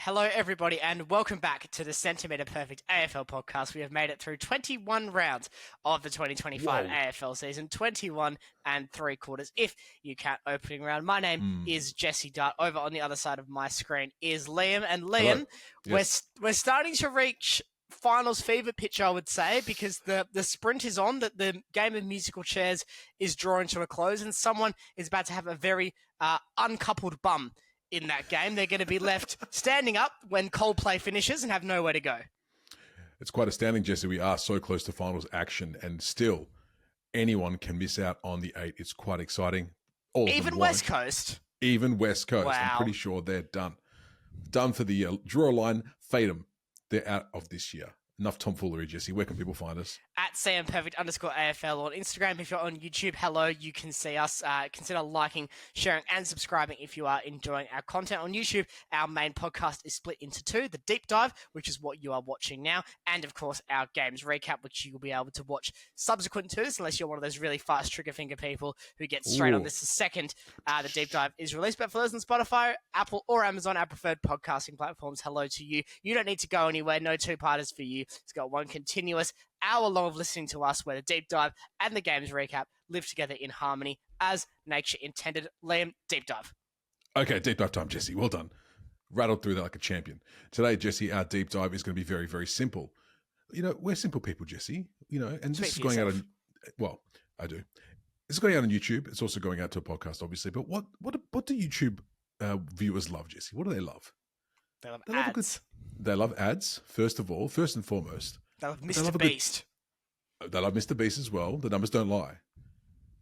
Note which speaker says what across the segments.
Speaker 1: Hello, everybody, and welcome back to the Centimetre Perfect AFL podcast. We have made it through 21 rounds of the 2025 AFL season, 21 and 3/4 if you count opening round. My name is Jesse Dart. Over on the other side of my screen is Liam. And Liam,
Speaker 2: Yes.
Speaker 1: we're starting to reach finals fever pitch, I would say, because the sprint is on, that the game of musical chairs is drawing to a close, and someone is about to have a very uncoupled bum in that game. They're going to be left standing up when Coldplay finishes and have nowhere to go.
Speaker 2: It's quite astounding, Jesse. We are so close to finals action, and still anyone can miss out on the 8. It's quite exciting.
Speaker 1: Even West Coast.
Speaker 2: Even West Coast.
Speaker 1: Wow.
Speaker 2: I'm pretty sure they're done. Done for the year. Draw a line, fade them. They're out of this year. Enough tomfoolery, Jesse. Where can people find us?
Speaker 1: At @CMPerfect_AFL on Instagram. If you're on YouTube, hello, you can see us. Consider liking, sharing, and subscribing if you are enjoying our content on YouTube. Our main podcast is split into 2, the Deep Dive, which is what you are watching now, and of course our games recap, which you will be able to watch subsequent to this, unless you're one of those really fast trigger finger people who get straight on this the second the Deep Dive is released. But for those on Spotify, Apple, or Amazon, our preferred podcasting platforms, hello to you. You don't need to go anywhere. No two-parters for you. It's got one continuous hour long of listening to us where the Deep Dive and the games recap live together in harmony as nature intended. Liam, Deep Dive.
Speaker 2: Okay, Deep Dive time, Jesse. Well done. Rattled through that like a champion. Today, Jesse, our Deep Dive is going to be very, very simple. You know, we're simple people, Jesse. You know, and this is going out on, well, I do. It's going out on YouTube. It's also going out to a podcast, obviously. But what do YouTube viewers love, Jesse? What do they love?
Speaker 1: They love ads.
Speaker 2: They love ads, first and foremost.
Speaker 1: They love Mr. Beast.
Speaker 2: They love Mr. Beast as well. The numbers don't lie.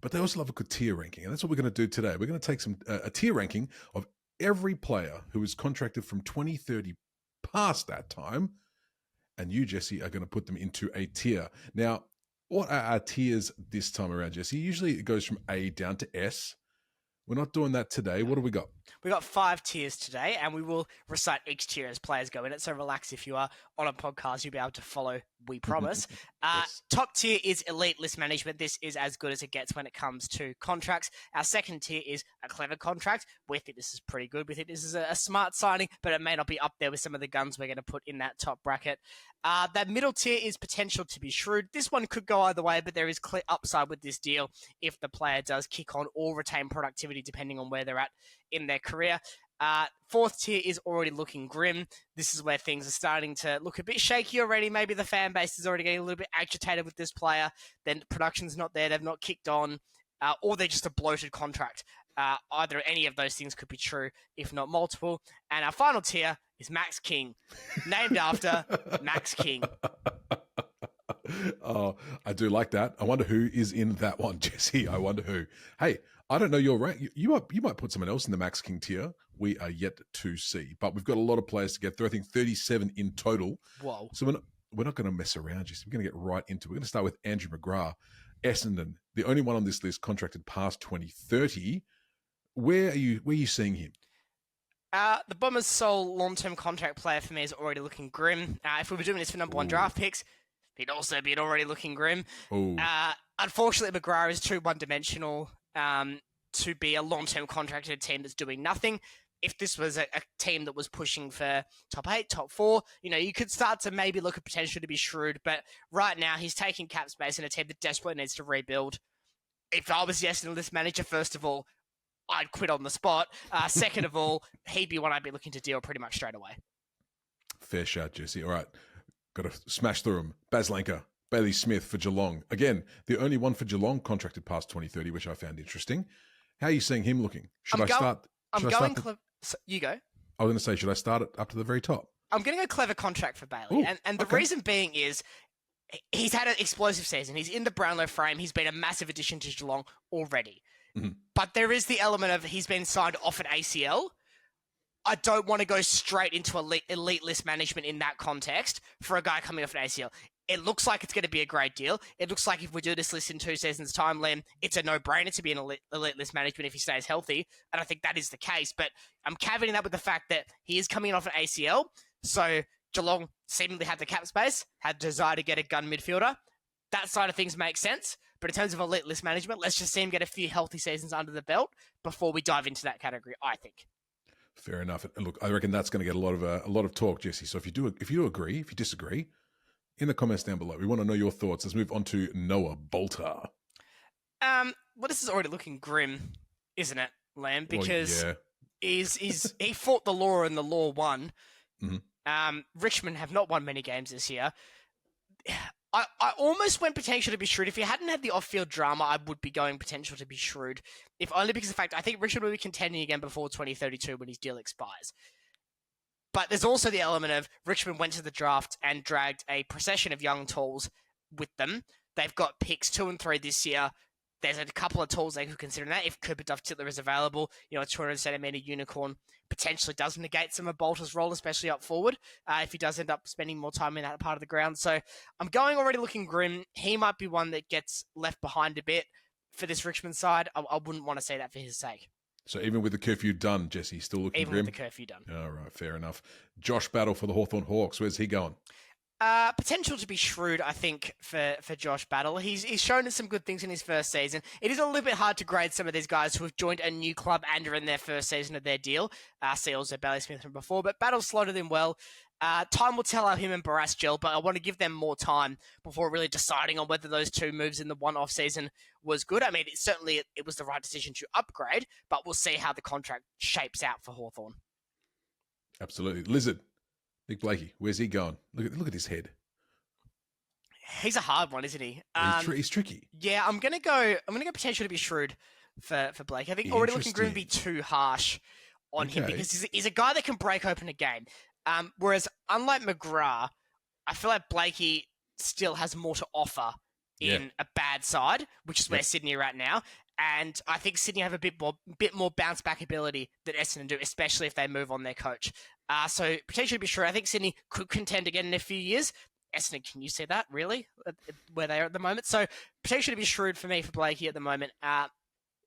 Speaker 2: But they also love a good tier ranking. And that's what we're going to do today. We're going to take a tier ranking of every player who is contracted from 2030 past that time. And you, Jesse, are going to put them into a tier. Now, what are our tiers this time around, Jesse? Usually it goes from A down to S. We're not doing that today. What do we got?
Speaker 1: We got 5 tiers today, and we will recite each tier as players go in it. So relax if you are on a podcast, you'll be able to follow, we promise.
Speaker 2: Yes.
Speaker 1: Top tier is elite list management. This is as good as it gets when it comes to contracts. Our second tier is a clever contract. We think this is pretty good. We think this is a smart signing, but it may not be up there with some of the guns we're going to put in that top bracket. That middle tier is potential to be shrewd. This one could go either way, but there is clear upside with this deal if the player does kick on or retain productivity depending on where they're at in their career. Fourth tier is already looking grim. This is where things are starting to look a bit shaky already. Maybe the fan base is already getting a little bit agitated with this player. Then production's not there. They've not kicked on. Or they're just a bloated contract. Either any of those things could be true, if not multiple. And our final tier is Max King, named after Max King.
Speaker 2: Oh, I do like that. I wonder who is in that one, Jesse. I wonder who. Hey, I don't know your rank. You might put someone else in the Max King tier. We are yet to see. But we've got a lot of players to get through. I think 37 in total.
Speaker 1: Whoa.
Speaker 2: So we're not going to mess around, Jesse. We're going to get right into it. We're going to start with Andrew McGrath, Essendon, the only one on this list contracted past 2030. Where are you seeing him?
Speaker 1: The Bombers' sole long-term contract player for me is already looking grim. If we were doing this for number 1 draft picks, he'd also be already looking grim. Unfortunately, McGrath is too one-dimensional to be a long-term contract at a team that's doing nothing. If this was a team that was pushing for top 8, top 4, you could start to maybe look at potential to be shrewd. But right now, he's taking cap space in a team that desperately needs to rebuild. If I was the Essendon list manager, first of all, I'd quit on the spot. Second of all, he'd be one I'd be looking to deal pretty much straight away.
Speaker 2: Fair shout, Jesse. All right. Got to smash through him. Baz Lanker, Bailey Smith for Geelong. Again, the only one for Geelong contracted past 2030, which I found interesting. How are you seeing him looking? You go.
Speaker 1: I was
Speaker 2: going to say, should I start it up to the very top?
Speaker 1: I'm going to go clever contract for Bailey. And the reason being is he's had an explosive season. He's in the Brownlow frame. He's been a massive addition to Geelong already.
Speaker 2: Mm-hmm.
Speaker 1: But there is the element of he's been signed off an ACL. I don't want to go straight into elite list management in that context for a guy coming off an ACL. It looks like it's going to be a great deal. It looks like if we do this list in 2 seasons' time, Liam, it's a no-brainer to be in elite list management if he stays healthy. And I think that is the case. But I'm caveating that with the fact that he is coming off an ACL. So Geelong seemingly had the cap space, had the desire to get a gun midfielder. That side of things makes sense. But in terms of elite list management, let's just see him get a few healthy seasons under the belt before we dive into that category, I think.
Speaker 2: Fair enough. And look, I reckon that's going to get a lot of talk, Jesse. So if you agree, if you disagree, in the comments down below, we want to know your thoughts. Let's move on to Noah Bolter.
Speaker 1: Well, this is already looking grim, isn't it, Lamb? Because
Speaker 2: well,
Speaker 1: he fought the law and the law won.
Speaker 2: Mm-hmm.
Speaker 1: Richmond have not won many games this year. I almost went potential to be shrewd. If you hadn't had the off-field drama, I would be going potential to be shrewd. If only because of the fact I think Richmond will be contending again before 2032 when his deal expires. But there's also the element of Richmond went to the draft and dragged a procession of young tools with them. They've got picks 2 and 3 this year. There's a couple of tools they could consider that. If Cooper Duff-Titler is available, a 200-centimetre unicorn potentially does negate some of Bolter's role, especially up forward, if he does end up spending more time in that part of the ground. So I'm going already looking grim. He might be one that gets left behind a bit for this Richmond side. I wouldn't want to say that for his sake.
Speaker 2: So even with the curfew done, Jesse, still looking
Speaker 1: even
Speaker 2: grim?
Speaker 1: With the curfew done.
Speaker 2: All right, fair enough. Josh Battle for the Hawthorn Hawks. Where's he going?
Speaker 1: Potential to be shrewd, I think, for Josh Battle. He's shown us some good things in his first season. It is a little bit hard to grade some of these guys who have joined a new club and are in their first season of their deal. See also Bailey Smith from before, but Battle slotted in well. Time will tell how him and Barras gel, but I want to give them more time before really deciding on whether those two moves in the one off season was good. I mean, it was the right decision to upgrade, but we'll see how the contract shapes out for Hawthorn.
Speaker 2: Absolutely. Lizard. Nick Blakey, where's he going? Look at his head.
Speaker 1: He's a hard one, isn't he?
Speaker 2: He's tricky.
Speaker 1: Yeah, I'm gonna go potential to be shrewd for Blake. I think already looking grim be too harsh on him because he's a guy that can break open a game. Whereas unlike McGrath, I feel like Blakey still has more to offer in a bad side, which is where Sydney are at now. And I think Sydney have a bit more bounce back ability than Essendon do, especially if they move on their coach. So potentially be sure. I think Sydney could contend again in a few years. Essendon, can you see that really where they are at the moment? So potentially be shrewd for me for Blakey at the moment.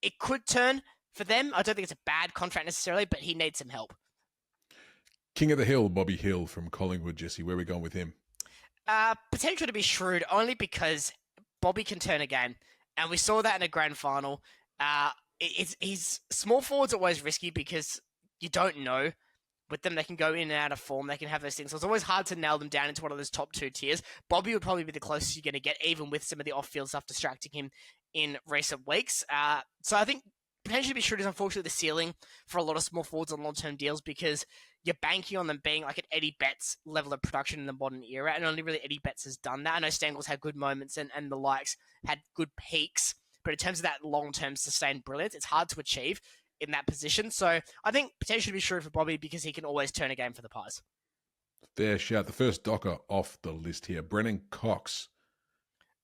Speaker 1: It could turn for them. I don't think it's a bad contract necessarily, but he needs some help.
Speaker 2: King of the Hill, Bobby Hill from Collingwood. Jesse, where are we going with him?
Speaker 1: Potential to be shrewd only because Bobby can turn a game. And we saw that in a grand final. He's small forwards are always risky because you don't know. With them, they can go in and out of form. They can have those things. So it's always hard to nail them down into one of those top 2 tiers. Bobby would probably be the closest you're going to get, even with some of the off-field stuff distracting him in recent weeks. So I think potentially be shrewd is unfortunately the ceiling for a lot of small forwards on long-term deals because you're banking on them being like an Eddie Betts level of production in the modern era, and only really Eddie Betts has done that. I know Stangles had good moments and the likes had good peaks, but in terms of that long-term sustained brilliance, it's hard to achieve in that position. So I think potentially be shrewd for Bobby because he can always turn a game for the Pies.
Speaker 2: Fair shout. The first docker off the list here, Brennan Cox.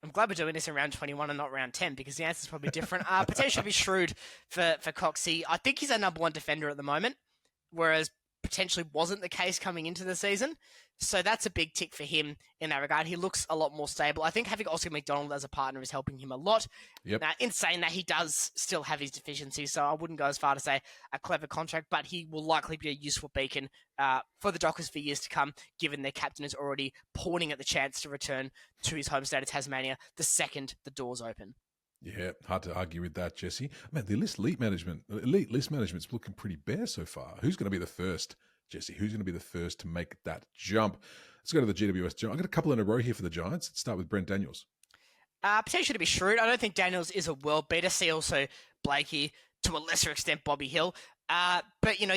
Speaker 1: I'm glad we're doing this in round 21 and not round 10 because the answer's probably different. Potentially be shrewd for Coxie. I think he's our number 1 defender at the moment, whereas potentially wasn't the case coming into the season. So that's a big tick for him in that regard. He looks a lot more stable. I think having Oscar McDonald as a partner is helping him a lot.
Speaker 2: Yep.
Speaker 1: Now, in saying that, he does still have his deficiencies, so I wouldn't go as far to say a clever contract, but he will likely be a useful beacon for the Dockers for years to come, given their captain is already pawning at the chance to return to his home state of Tasmania the second the doors open.
Speaker 2: Yeah, hard to argue with that, Jesse. Man, the elite list management's looking pretty bare so far. Who's going to be the first, Jesse? Who's going to be the first to make that jump? Let's go to the GWS Giants. I've got a couple in a row here for the Giants. Let's start with Brent Daniels.
Speaker 1: Potentially to be shrewd. I don't think Daniels is a world beater. See also Blakey, to a lesser extent Bobby Hill. But, you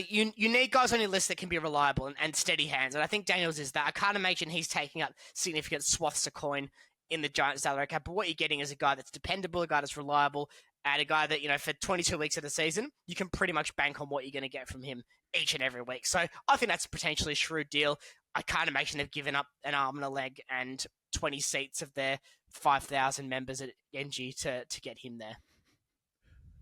Speaker 1: need guys on your list that can be reliable and steady hands. And I think Daniels is that. I can't imagine he's taking up significant swaths of coin in the Giants salary cap, but what you're getting is a guy that's dependable, a guy that's reliable, and a guy that, for 22 weeks of the season, you can pretty much bank on what you're going to get from him each and every week. So I think that's potentially a shrewd deal. I can't imagine they've given up an arm and a leg and 20 seats of their 5,000 members at NG to get him there.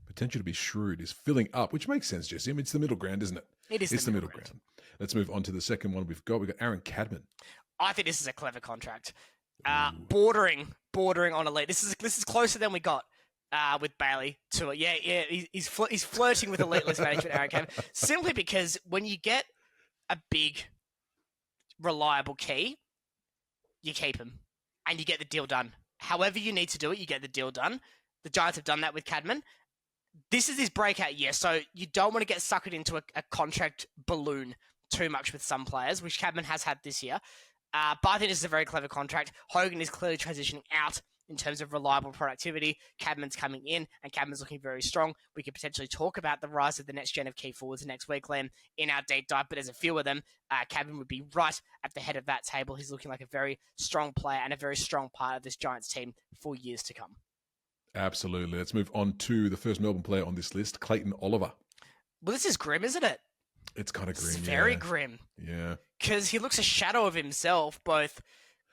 Speaker 2: Potential to be shrewd is filling up, which makes sense, Jesse. I mean, it's the middle ground, isn't it?
Speaker 1: It's the middle ground.
Speaker 2: Let's move on to the second one we've got. We've got Aaron Cadman.
Speaker 1: I think this is a clever contract. Bordering on elite. This is closer than we got with Bailey to it. Yeah. He's flirting with elite list management, Aaron Cadman, simply because when you get a big, reliable key, you keep him and you get the deal done. However you need to do it, you get the deal done. The Giants have done that with Cadman. This is his breakout year, so you don't want to get suckered into a contract balloon too much with some players, which Cadman has had this year. But I think this is a very clever contract. Hogan is clearly transitioning out in terms of reliable productivity. Cadman's coming in, and Cadman's looking very strong. We could potentially talk about the rise of the next gen of key forwards next week, Liam, in our deep dive, but there's a few of them. Cadman would be right at the head of that table. He's looking like a very strong player and a very strong part of this Giants team for years to come.
Speaker 2: Absolutely. Let's move on to the first Melbourne player on this list, Clayton Oliver.
Speaker 1: Well, this is grim, isn't it?
Speaker 2: It's kind of grim.
Speaker 1: It's very grim.
Speaker 2: Yeah.
Speaker 1: Because he looks a shadow of himself, both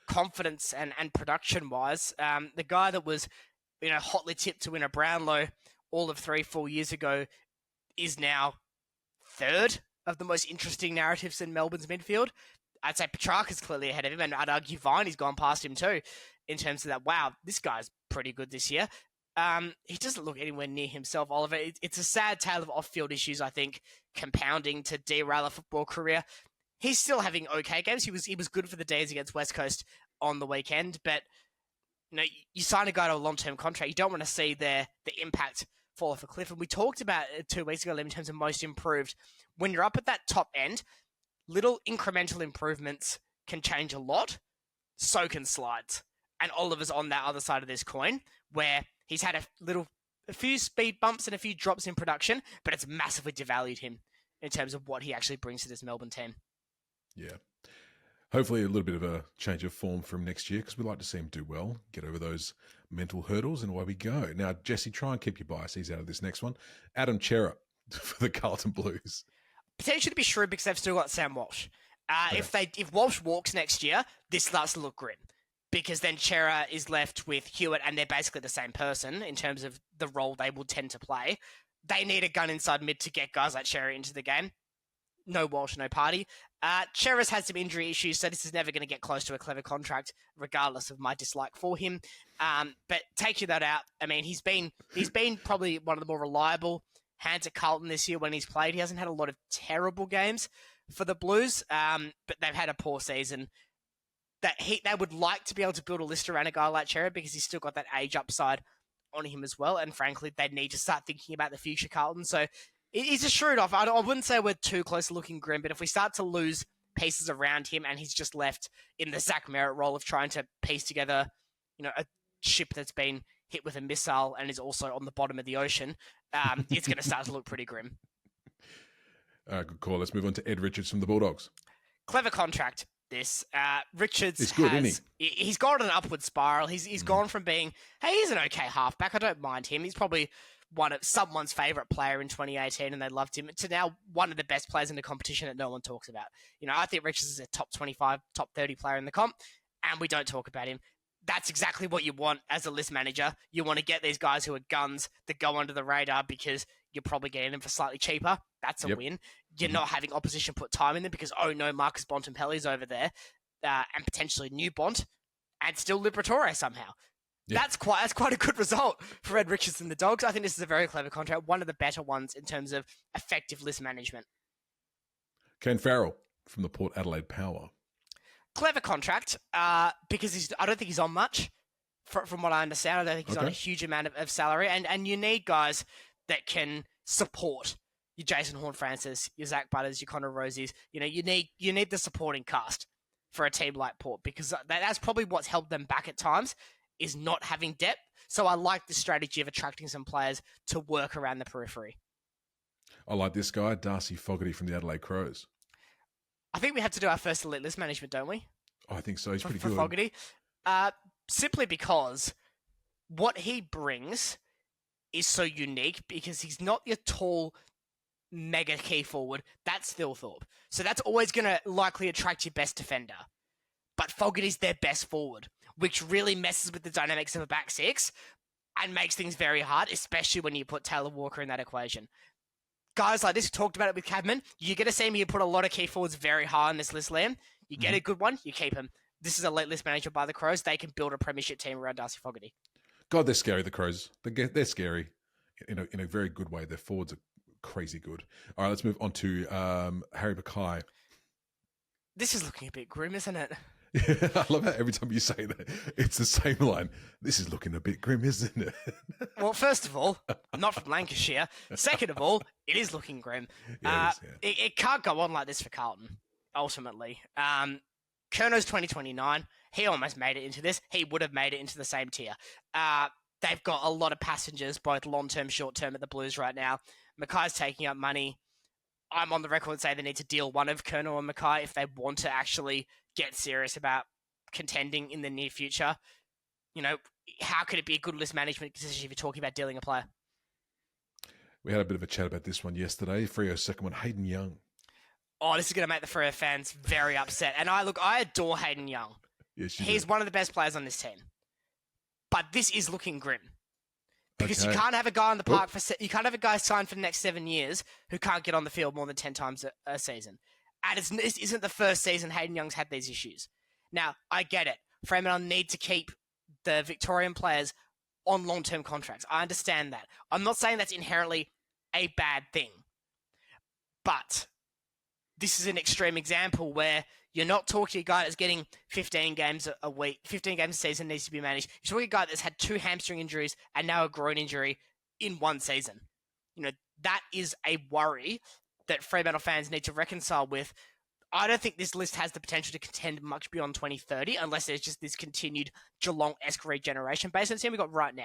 Speaker 1: confidence and production-wise. The guy that was, hotly tipped to win a Brownlow all of 3-4 years ago is now third of the most interesting narratives in Melbourne's midfield. I'd say Petrarca's clearly ahead of him, and I'd argue Viney's gone past him too, in terms of that, wow, this guy's pretty good this year. He doesn't look anywhere near himself, Oliver. It's a sad tale of off-field issues, I think, compounding to derail a football career. He's still having okay games. He was good for the days against West Coast on the weekend, but you sign a guy to a long-term contract, you don't want to see the impact fall off a cliff. And we talked about it 2 weeks ago in terms of most improved. When you're up at that top end, little incremental improvements can change a lot. So can slides. And Oliver's on that other side of this coin, where he's had a few speed bumps and a few drops in production, but it's massively devalued him in terms of what he actually brings to this Melbourne team.
Speaker 2: Yeah. Hopefully a little bit of a change of form from next year, because we like to see him do well, get over those mental hurdles, and away we go. Now, Jesse, try and keep your biases out of this next one. Adam Chera for the Carlton Blues.
Speaker 1: Potentially to be shrewd because they've still got Sam Walsh.
Speaker 2: Okay.
Speaker 1: If Walsh walks next year, this starts to look grim. Because then Chera is left with Hewitt, and they're basically the same person in terms of the role they will tend to play. They need a gun inside mid to get guys like Chera into the game. No Walsh, no party. Chera's had some injury issues, so this is never going to get close to a clever contract, regardless of my dislike for him. But taking that out, I mean, he's been probably one of the more reliable hands at Carlton this year when he's played. He hasn't had a lot of terrible games for the Blues, but they've had a poor season. They would like to be able to build a list around a guy like Chera because he's still got that age upside on him as well. And frankly, they need to start thinking about the future Carlton. So he's a shrewd off. I wouldn't say we're too close to looking grim, but if we start to lose pieces around him and he's just left in the Zach Merritt role of trying to piece together, a ship that's been hit with a missile and is also on the bottom of the ocean, it's going to start to look pretty grim.
Speaker 2: Good call. Let's move on to Ed Richards from the Bulldogs.
Speaker 1: Clever contract. This Richards
Speaker 2: is good, isn't he?
Speaker 1: He's gone on an upward spiral. He's gone from being, hey, he's an okay halfback. I don't mind him. He's probably one of someone's favourite player in 2018 and they loved him, to now one of the best players in the competition that no one talks about. I think Richards is a top 25, top 30 player in the comp, and we don't talk about him. That's exactly what you want as a list manager. You want to get these guys who are guns that go under the radar because you're probably getting them for slightly cheaper. That's a win. You're not having opposition put time in them because, oh no, Marcus Bontempelli's over there, and potentially new Bont, and still Liberatore somehow. Yeah. That's quite a good result for Ed Richards and the Dogs. I think this is a very clever contract, one of the better ones in terms of effective list management.
Speaker 2: Kane Farrell from the Port Adelaide Power.
Speaker 1: Clever contract, because I don't think he's on much, from what I understand. I don't think he's on a huge amount of salary, and you need guys that can support your Jason Horne-Francis, your Zach Butters, your Connor Rosies. You need the supporting cast for a team like Port, because that's probably what's held them back at times, is not having depth. So I like the strategy of attracting some players to work around the periphery.
Speaker 2: I like this guy, Darcy Fogarty from the Adelaide Crows.
Speaker 1: I think we have to do our first elite list management, don't we?
Speaker 2: Oh, I think so. He's pretty good.
Speaker 1: For Fogarty. Simply because what he brings is so unique, because he's not your tall, mega key forward. That's Thilthorpe. So that's always going to likely attract your best defender. But Fogarty's their best forward, which really messes with the dynamics of a back six and makes things very hard, especially when you put Taylor Walker in that equation. Guys like this, talked about it with Cadman. You're going to see me put a lot of key forwards very high on this list, Liam. You get a good one, you keep him. This is a late list manager by the Crows. They can build a premiership team around Darcy Fogarty.
Speaker 2: God, they're scary, the Crows. They're scary in a very good way. Their forwards are crazy good. All right, let's move on to Harry Mackay.
Speaker 1: This is looking a bit grim, isn't it?
Speaker 2: I love how every time you say that, it's the same line. This is looking a bit grim, isn't it?
Speaker 1: Well, first of all, I'm not from Lancashire. Second of all, it is looking grim.
Speaker 2: Yeah, it is. Yeah.
Speaker 1: It can't go on like this for Carlton, ultimately. Kerno's 2029. He almost made it into this. He would have made it into the same tier. They've got a lot of passengers, both long-term, short-term at the Blues right now. Mackay's taking up money. I'm on the record saying they need to deal one of Kerno and Mackay if they want to actually get serious about contending in the near future. You know, how could it be a good list management decision if you're talking about dealing a player?
Speaker 2: We had a bit of a chat about this one yesterday. Freo's second one, Hayden Young.
Speaker 1: Oh, this is going to make the Freo fans very upset. And I adore Hayden Young.
Speaker 2: Yes,
Speaker 1: He's one of the best players on this team. But this is looking grim. Because you can't have a guy on the park you can't have a guy signed for the next 7 years who can't get on the field more than 10 times a season. And this isn't the first season Hayden Young's had these issues. Now, I get it. Fremantle need to keep the Victorian players on long-term contracts. I understand that. I'm not saying that's inherently a bad thing. But this is an extreme example where you're not talking to a guy that's getting 15 games a week, 15 games a season needs to be managed. You're talking to a guy that's had 2 hamstring injuries and now a groin injury in one season. You know, that is a worry that Fremantle fans need to reconcile with. I don't think this list has the potential to contend much beyond 2030 unless there's just this continued Geelong-esque regeneration based on the team we've got right now.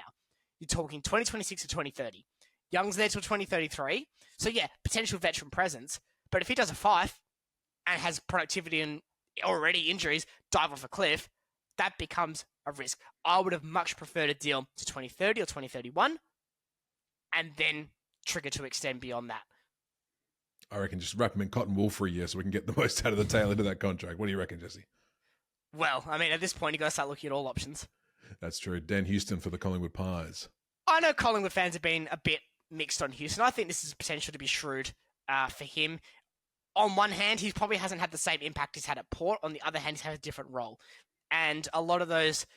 Speaker 1: You're talking 2026 to 2030. Young's there till 2033. So yeah, potential veteran presence. But if he does a five and has productivity and already injuries dive off a cliff, that becomes a risk. I would have much preferred a deal to 2030 or 2031 and then trigger to extend beyond that.
Speaker 2: I reckon just wrap him in cotton wool for a year so we can get the most out of the tail end of that contract. What do you reckon, Jesse?
Speaker 1: Well, I mean, at this point, you've got to start looking at all options.
Speaker 2: That's true. Dan Houston for the Collingwood Pies.
Speaker 1: I know Collingwood fans have been a bit mixed on Houston. I think this is potential to be shrewd for him. On one hand, he probably hasn't had the same impact he's had at Port. On the other hand, he's had a different role. And a lot of those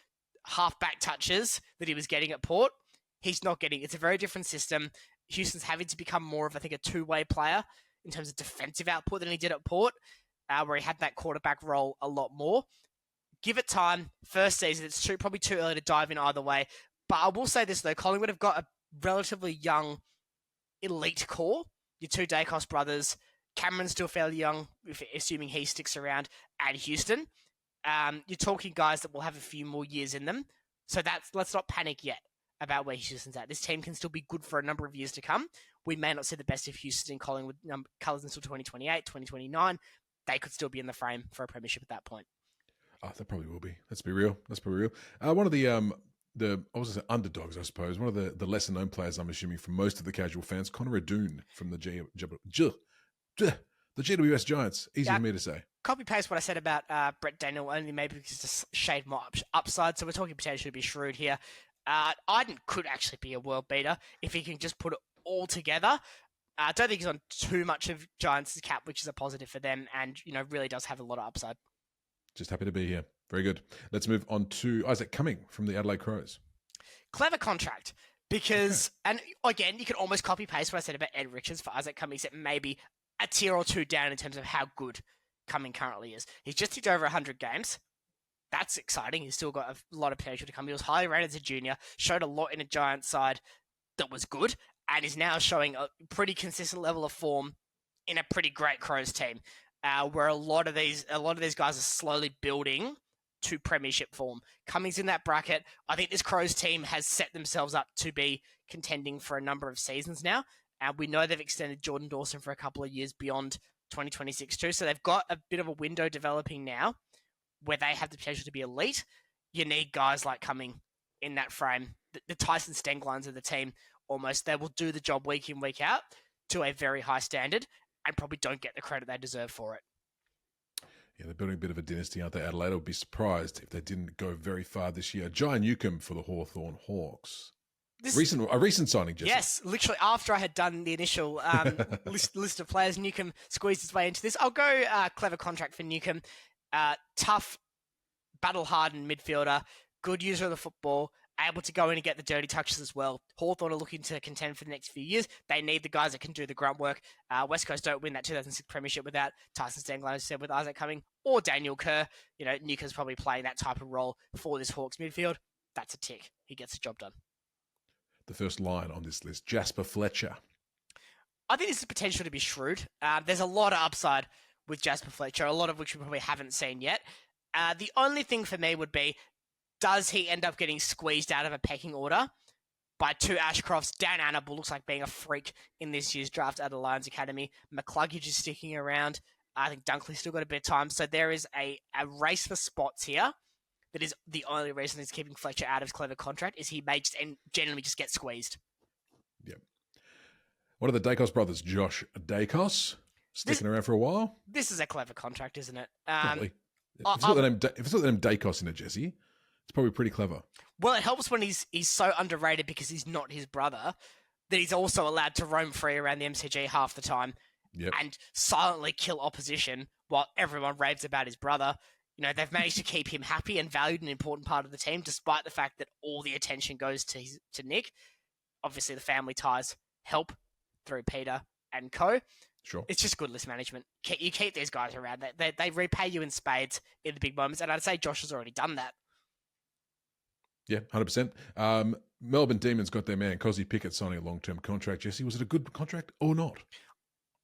Speaker 1: half-back touches that he was getting at Port, he's not getting. It's a very different system. Houston's having to become more of, I think, a two-way player in terms of defensive output than he did at Port, where he had that quarterback role a lot more. Give it time. First season, it's probably too early to dive in either way. But I will say this, though. Collingwood have got a relatively young elite core. Your two Dacos brothers. Cameron's still fairly young, assuming he sticks around, and Houston. You're talking guys that will have a few more years in them. So let's not panic yet about where Houston's at. This team can still be good for a number of years to come. We may not see the best of Houston in Collingwood colours until 2028, 2029. They could still be in the frame for a premiership at that point.
Speaker 2: Oh, that probably will be. Let's be real. One of the I was going to say underdogs, I suppose. One of the lesser known players, I'm assuming, from most of the casual fans, Connor Adoon from the GWS Giants. Easy for me to say.
Speaker 1: Copy paste what I said about Brett Daniel, only maybe because it's a shade more upside. So we're talking potentially to be shrewd here. Iden could actually be a world beater if he can just put it all together. I don't think he's on too much of Giants' cap, which is a positive for them, and really does have a lot of upside.
Speaker 2: Just happy to be here. Very good. Let's move on to Isaac Cumming from the Adelaide Crows.
Speaker 1: Clever contract because, and again, you can almost copy paste what I said about Ed Richards for Isaac Cumming, except maybe a tier or two down in terms of how good Cumming currently is. He's just ticked over 100 games. That's exciting. He's still got a lot of potential to come. He was highly rated as a junior, showed a lot in a Giants side that was good, and is now showing a pretty consistent level of form in a pretty great Crows team, where a lot of these guys are slowly building to premiership form. Cummings in that bracket. I think this Crows team has set themselves up to be contending for a number of seasons now, and we know they've extended Jordan Dawson for a couple of years beyond 2026 too, so they've got a bit of a window developing now where they have the potential to be elite. You need guys like Cumming in that frame. The Tyson Stenglines of the team, almost, they will do the job week in, week out to a very high standard and probably don't get the credit they deserve for it.
Speaker 2: Yeah, they're building a bit of a dynasty, aren't they? Adelaide will be surprised if they didn't go very far this year. Jai Newcomb for the Hawthorn Hawks. A recent signing, Jesse.
Speaker 1: Yes, literally after I had done the initial list of players, Newcomb squeezed his way into this. I'll go clever contract for Newcomb. Tough, battle-hardened midfielder, good user of the football, able to go in and get the dirty touches as well. Hawthorn are looking to contend for the next few years. They need the guys that can do the grunt work. West Coast don't win that 2006 premiership without Tyson Stengler, as I said, with Isaac Cumming or Daniel Kerr. Nika's probably playing that type of role for this Hawks midfield. That's a tick. He gets the job done.
Speaker 2: The first line on this list, Jasper Fletcher.
Speaker 1: I think this is potential to be shrewd. There's a lot of upside with Jasper Fletcher, a lot of which we probably haven't seen yet. The only thing for me would be, does he end up getting squeezed out of a pecking order by two Ashcrofts? Dan Annable looks like being a freak in this year's draft at the Lions Academy. McCluggage is sticking around. I think Dunkley's still got a bit of time. So there is a race for spots here. That is the only reason he's keeping Fletcher out of his clever contract, is he may generally just get squeezed.
Speaker 2: Yep. One of the Dacos brothers, Josh Dacos, sticking around for a while.
Speaker 1: This is a clever contract, isn't it?
Speaker 2: If it's got the name Dacos in it, Jesse, it's probably pretty clever.
Speaker 1: Well, it helps when he's so underrated because he's not his brother, that he's also allowed to roam free around the MCG half the time and silently kill opposition while everyone raves about his brother. They've managed to keep him happy and valued, an important part of the team, despite the fact that all the attention goes to Nick. Obviously, the family ties help through Peter and co.
Speaker 2: Sure.
Speaker 1: It's just good list management. You keep these guys around. They repay you in spades in the big moments, and I'd say Josh has already done that.
Speaker 2: Yeah, 100%. Melbourne Demons got their man, Cosy Pickett, signing a long-term contract. Jesse, was it a good contract or not?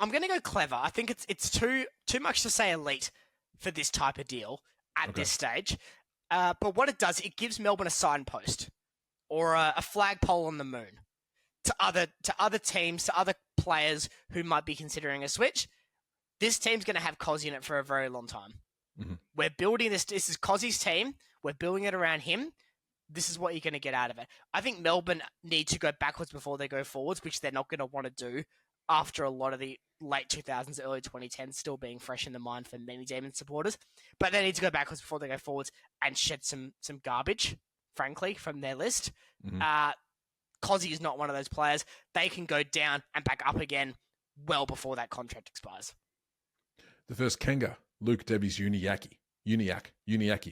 Speaker 1: I'm going to go clever. I think it's too much to say elite for this type of deal at this stage. But what it does, it gives Melbourne a signpost or a flagpole on the moon to other teams, to other players who might be considering a switch. This team's going to have Cozzy in it for a very long time. Mm-hmm. We're building this. This is Cozzy's team. We're building it around him. This is what you're going to get out of it. I think Melbourne need to go backwards before they go forwards, which they're not going to want to do after a lot of the late 2000s, early 2010s still being fresh in the mind for many Demon supporters. But they need to go backwards before they go forwards and shed some garbage, frankly, from their list. Mm-hmm. Cozzy is not one of those players. They can go down and back up again well before that contract expires.
Speaker 2: The first Kanga, Luke Davies Uniacke.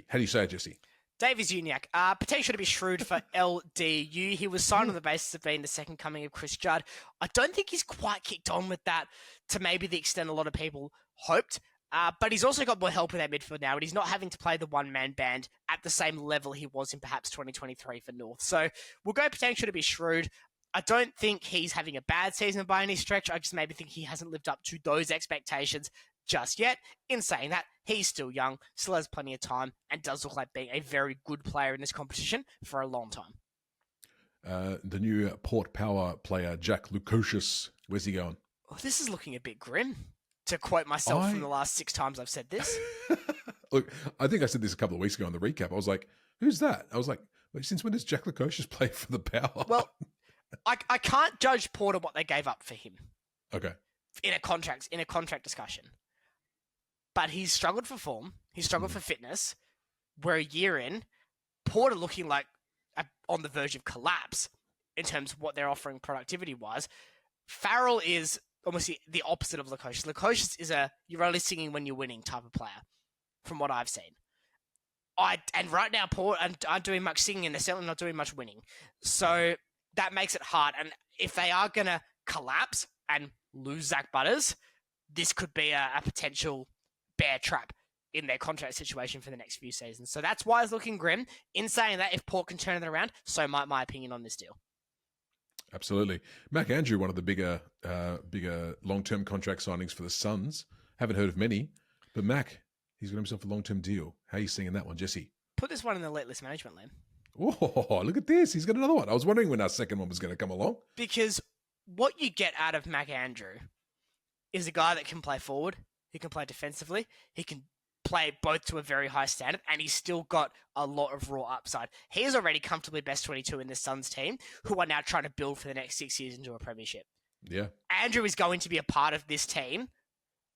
Speaker 2: How do you say it, Jesse?
Speaker 1: Davies Uniacke, potential to be shrewd for LDU. He was signed on the basis of being the second coming of Chris Judd. I don't think he's quite kicked on with that to maybe the extent a lot of people hoped. But he's also got more help in that midfield now, and he's not having to play the one-man band at the same level he was in perhaps 2023 for North. So we'll go potential to be shrewd. I don't think he's having a bad season by any stretch. I just maybe think he hasn't lived up to those expectations just yet. In saying that, he's still young, still has plenty of time, and does look like being a very good player in this competition for a long time.
Speaker 2: The new Port Power player, Jack Lukosius, where's he going?
Speaker 1: Oh, this is looking a bit grim, to quote myself from the last 6 times I've said this.
Speaker 2: Look, I think I said this a couple of weeks ago on the recap. I was like, who's that? I was like, wait, since when does Jack Lukosius play for the Power?
Speaker 1: Well, I can't judge Porter what they gave up for him.
Speaker 2: Okay.
Speaker 1: In a contract discussion. But he's struggled for form. He's struggled for fitness. We're a year in. Porter looking like on the verge of collapse in terms of what they're offering productivity-wise. Farrell is almost the opposite of Lukosius. Lukosius is you're only singing when you're winning type of player, from what I've seen. And right now, Porter aren't doing much singing, and they're certainly not doing much winning. So that makes it hard. And if they are going to collapse and lose Zach Butters, this could be a potential bear trap in their contract situation for the next few seasons. So that's why it's looking grim. In saying that, if Port can turn it around, so might my opinion on this deal.
Speaker 2: Absolutely. Mac Andrew, one of the bigger long-term contract signings for the Suns. Haven't heard of many, but Mac, he's got himself a long-term deal. How are you seeing that one, Jesse?
Speaker 1: Put this one in the elite list management lane.
Speaker 2: Oh, look at this. He's got another one. I was wondering when our second one was going to come along.
Speaker 1: Because what you get out of Mac Andrew is a guy that can play forward. He can play defensively. He can play both to a very high standard, and he's still got a lot of raw upside. He is already comfortably best 22 in the Suns team, who are now trying to build for the next 6 years into a premiership.
Speaker 2: Yeah.
Speaker 1: Andrew is going to be a part of this team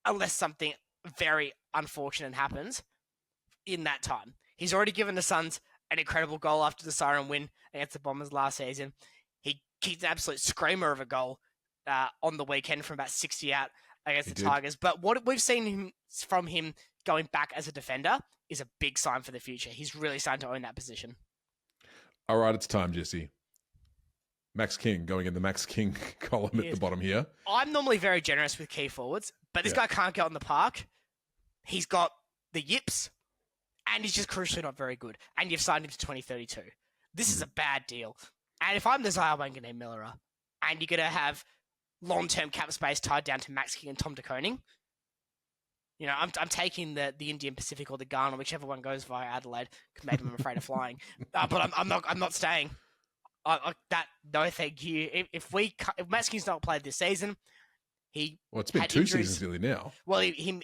Speaker 1: unless something very unfortunate happens in that time. He's already given the Suns an incredible goal after the Siren win against the Bombers last season. He kicked an absolute screamer of a goal on the weekend from about 60 out against the Tigers. But what we've seen from him going back as a defender is a big sign for the future. He's really starting to own that position.
Speaker 2: All right, it's time, Jesse. Max King going in the Max King column at the bottom here.
Speaker 1: I'm normally very generous with key forwards, but this guy can't get on the park. He's got the yips, and he's just crucially not very good. And you've signed him to 2032. This is a bad deal. And if I'm the Zaya Wanganeen Miller, and you're going to have long-term cap space tied down to Max King and Tom de Koning, you know, I'm taking the Indian Pacific or the Ghana, whichever one goes via Adelaide, because maybe I'm afraid of flying. But I'm not staying. No, thank you. If Max King's not played this season,
Speaker 2: it's been 2 seasons nearly now.
Speaker 1: Well, he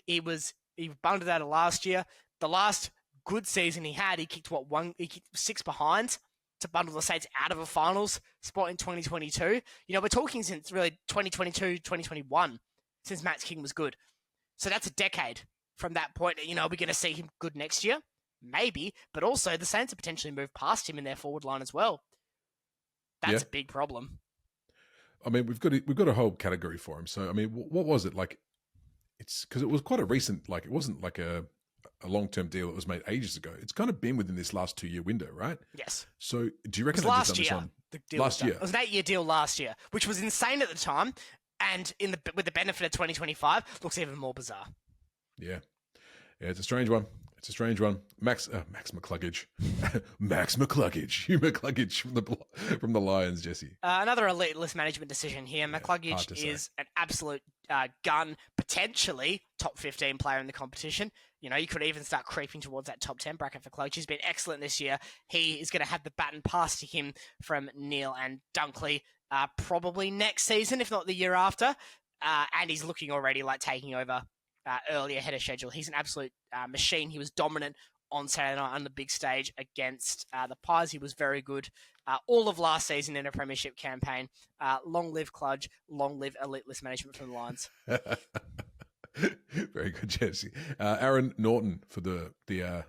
Speaker 1: bundled out of last year. The last good season he had, he kicked 6 behind to bundle the Saints out of a finals spot in 2022. You know, we're talking since really 2022, 2021, since Max King was good. So that's a decade from that point. You know, are we going to see him good next year? Maybe, but also the Saints have potentially moved past him in their forward line as well. That's a big problem.
Speaker 2: I mean, we've got a whole category for him. So, I mean, what was it like? It's because it was quite a recent, like it wasn't like a long-term deal that was made ages ago. It's kind of been within this last 2-year window, right?
Speaker 1: Yes.
Speaker 2: So, do you reckon
Speaker 1: last year? Last year, it was an 8-year deal last year, which was insane at the time, and with the benefit of 2025, looks even more bizarre.
Speaker 2: Yeah, it's a strange one. Max McCluggage. Max McCluggage. Hugh McCluggage from the Lions, Jesse.
Speaker 1: Another elite list management decision here. McCluggage is an absolute gun, potentially top 15 player in the competition. You know, you could even start creeping towards that top 10 bracket for Clutch. He's been excellent this year. He is going to have the baton passed to him from Neil and Dunkley probably next season, if not the year after. And he's looking already like taking over early ahead of schedule. He's an absolute machine. He was dominant on Saturday night on the big stage against the Pies. He was very good all of last season in a premiership campaign. Long live Cludge, long live elite list management from the Lions.
Speaker 2: Very good, Jesse. Aaron Norton for the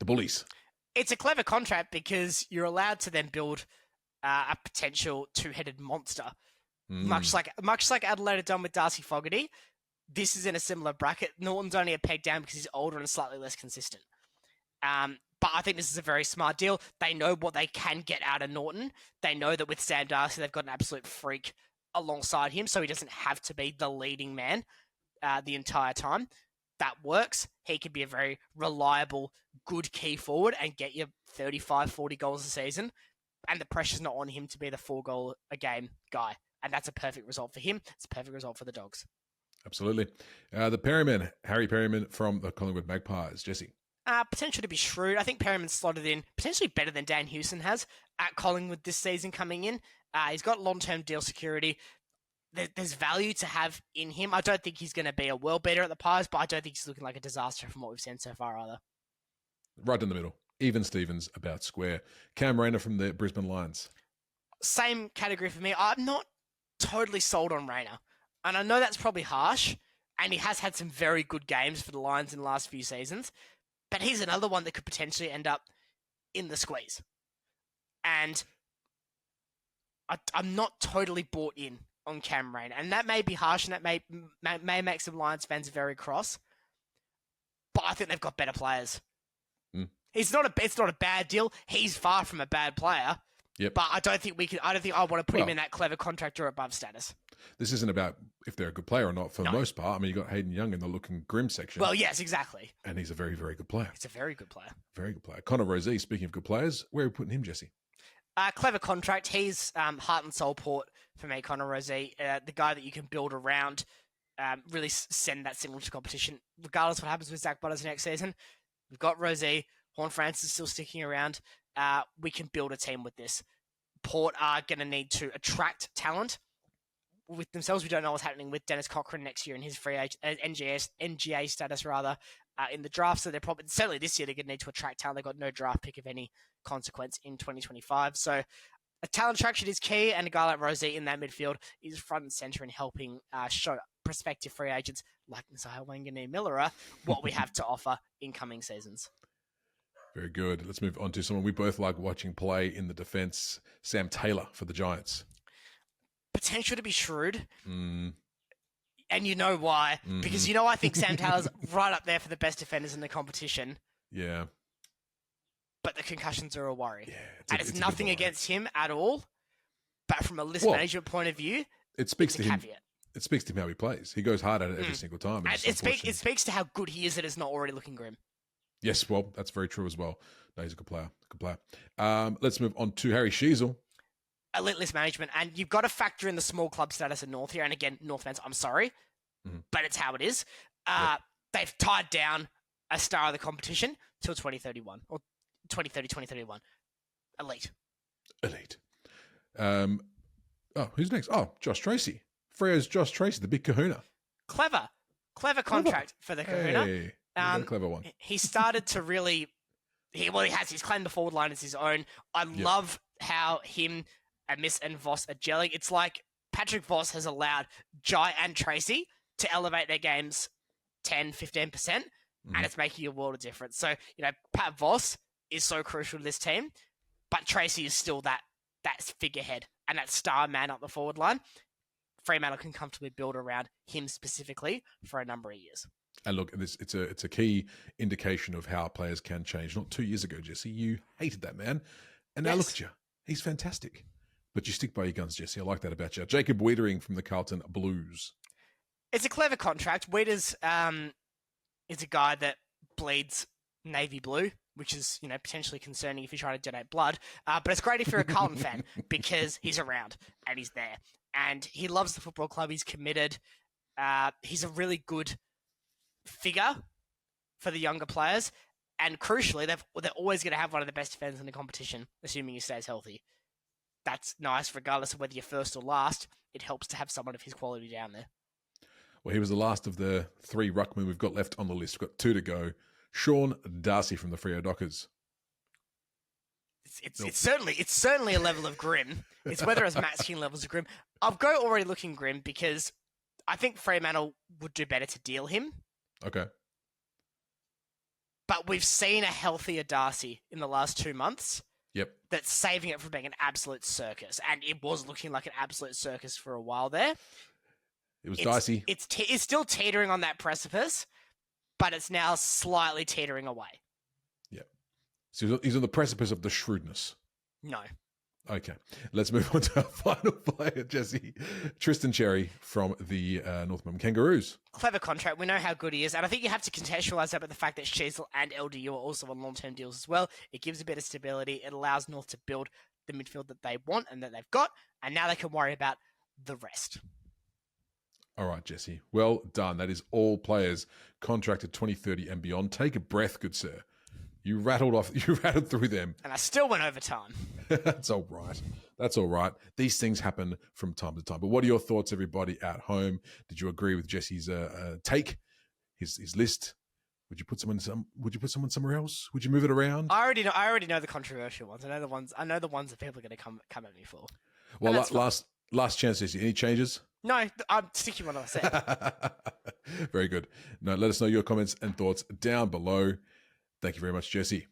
Speaker 2: Bullies.
Speaker 1: It's a clever contract because you're allowed to then build a potential two-headed monster, much like Adelaide had done with Darcy Fogarty. This is in a similar bracket. Norton's only a peg down because he's older and slightly less consistent. But I think this is a very smart deal. They know what they can get out of Norton. They know that with Sam Darcy, they've got an absolute freak alongside him, so he doesn't have to be the leading man the entire time. That works. He can be a very reliable, good key forward and get you 35, 40 goals a season. And the pressure's not on him to be the 4-goal-a-game guy. And that's a perfect result for him. It's a perfect result for the Dogs.
Speaker 2: Absolutely. The Perryman, Harry Perryman from the Collingwood Magpies. Jesse.
Speaker 1: Potential to be shrewd. I think Perryman's slotted in potentially better than Dan Hewson has at Collingwood this season coming in. He's got long-term deal security. There's value to have in him. I don't think he's going to be a world beater at the Pies, but I don't think he's looking like a disaster from what we've seen so far either.
Speaker 2: Right in the middle. Even Stevens about square. Cam Rayner from the Brisbane Lions.
Speaker 1: Same category for me. I'm not totally sold on Rayner. And I know that's probably harsh, and he has had some very good games for the Lions in the last few seasons, but he's another one that could potentially end up in the squeeze. And I'm not totally bought in on Cam Rayner, and that may be harsh, and that may make some Lions fans very cross, but I think they've got better players. It's not a bad deal. He's far from a bad player.
Speaker 2: Yep.
Speaker 1: But I don't think I want to put him in that clever contract or above status.
Speaker 2: This isn't about if they're a good player or not for the most part. I mean, you got Hayden Young in the looking grim section.
Speaker 1: Well, yes, exactly.
Speaker 2: And he's a very, very good player.
Speaker 1: He's a very good player.
Speaker 2: Very good player. Connor Rosey, speaking of good players, where are we putting him, Jesse?
Speaker 1: Clever contract. He's heart and soul port for me, Connor Rosey. The guy that you can build around, really send that signal to competition. Regardless of what happens with Zach Butters next season, we've got Rosey. Horn Francis still sticking around. We can build a team with this. Port are going to need to attract talent with themselves. We don't know what's happening with Dennis Cochran next year in his free NGA status in the draft. So they're probably certainly this year they're going to need to attract talent. They've got no draft pick of any consequence in 2025. So a talent attraction is key, and a guy like Rosie in that midfield is front and center in helping show prospective free agents like Zaya Wanganeen-Miller what we have to offer in coming seasons.
Speaker 2: Very good. Let's move on to someone we both like watching play in the defense, Sam Taylor for the Giants.
Speaker 1: Potential to be shrewd. And you know why. Because I think Sam Taylor's right up there for the best defenders in the competition.
Speaker 2: Yeah.
Speaker 1: but the concussions are a worry.
Speaker 2: Yeah,
Speaker 1: It's nothing against him at all, but from a list management point of view,
Speaker 2: it speaks
Speaker 1: it's
Speaker 2: to
Speaker 1: a
Speaker 2: him.
Speaker 1: caveat.
Speaker 2: It speaks to him how he plays. He goes hard at it every single time.
Speaker 1: And it speaks to how good he is that it's not already looking grim.
Speaker 2: Yes, well, that's very true as well. No, he's a good player. Good player. Let's move on to Harry Sheasel.
Speaker 1: Elite list management, and you've got to factor in the small club status of North here. And again, North fans, I'm sorry, but it's how it is. They've tied down a star of the competition till 2031 or 2030, 2031. Elite.
Speaker 2: Who's next? Oh, Josh Tracy. Freo's Josh Tracy, the big kahuna.
Speaker 1: Clever contract for the kahuna.
Speaker 2: Hey, a clever one.
Speaker 1: He started to really, he has. He's claimed the forward line as his own. I love how him and Miss and Voss are gelling. It's like Patrick Voss has allowed Jai and Tracy to elevate their games 10, 15%, and it's making a world of difference. So, Pat Voss is so crucial to this team, but Tracy is still that figurehead and that star man up the forward line. Fremantle can comfortably build around him specifically for a number of years.
Speaker 2: And look, it's a key indication of how players can change. Not 2 years ago, Jesse, you hated that man, and now look at you. He's fantastic. But you stick by your guns, Jesse. I like that about you. Jacob Wiedering from the Carlton Blues.
Speaker 1: It's a clever contract. Wieders is a guy that bleeds navy blue, which is potentially concerning if you're trying to donate blood. But it's great if you're a Carlton fan because he's around and he's there. And he loves the football club. He's committed. He's a really good figure for the younger players. And crucially, they're always going to have one of the best defenders in the competition, assuming he stays healthy. That's nice, regardless of whether you're first or last. It helps to have someone of his quality down there.
Speaker 2: Well, he was the last of the 3 ruckmen we've got left on the list. We've got 2 to go. Sean Darcy from the Freo Dockers.
Speaker 1: It's certainly a level of grim. It's whether it's Matt Skin levels of grim. I'll go already looking grim because I think Fremantle would do better to deal him.
Speaker 2: Okay.
Speaker 1: But we've seen a healthier Darcy in the last 2 months.
Speaker 2: Yep.
Speaker 1: That's saving it from being an absolute circus. And it was looking like an absolute circus for a while there.
Speaker 2: It was dicey.
Speaker 1: It's still teetering on that precipice, but it's now slightly teetering away.
Speaker 2: Yep. So he's on the precipice of the shrewdness.
Speaker 1: No.
Speaker 2: Okay. Let's move on to our final player, Jesse. Tristan Cherry from the North Melbourne Kangaroos.
Speaker 1: Clever contract. We know how good he is. And I think you have to contextualise that with the fact that Sheasel and LDU are also on long-term deals as well. It gives a bit of stability. It allows North to build the midfield that they want and that they've got. And now they can worry about the rest.
Speaker 2: All right, Jesse. Well done. That is all players contracted 2030 and beyond. Take a breath, good sir. You rattled through them.
Speaker 1: And I still went over time.
Speaker 2: That's all right. These things happen from time to time. But what are your thoughts, everybody at home? Did you agree with Jesse's take, his list? Would you put someone somewhere else? Would you move it around?
Speaker 1: I already know the controversial ones. I know the ones that people are going to come at me for.
Speaker 2: Well, last chance, Jesse. Any changes?
Speaker 1: No, I'm sticking with what I said.
Speaker 2: Very good. No, let us know your comments and thoughts down below. Thank you very much, Jesse.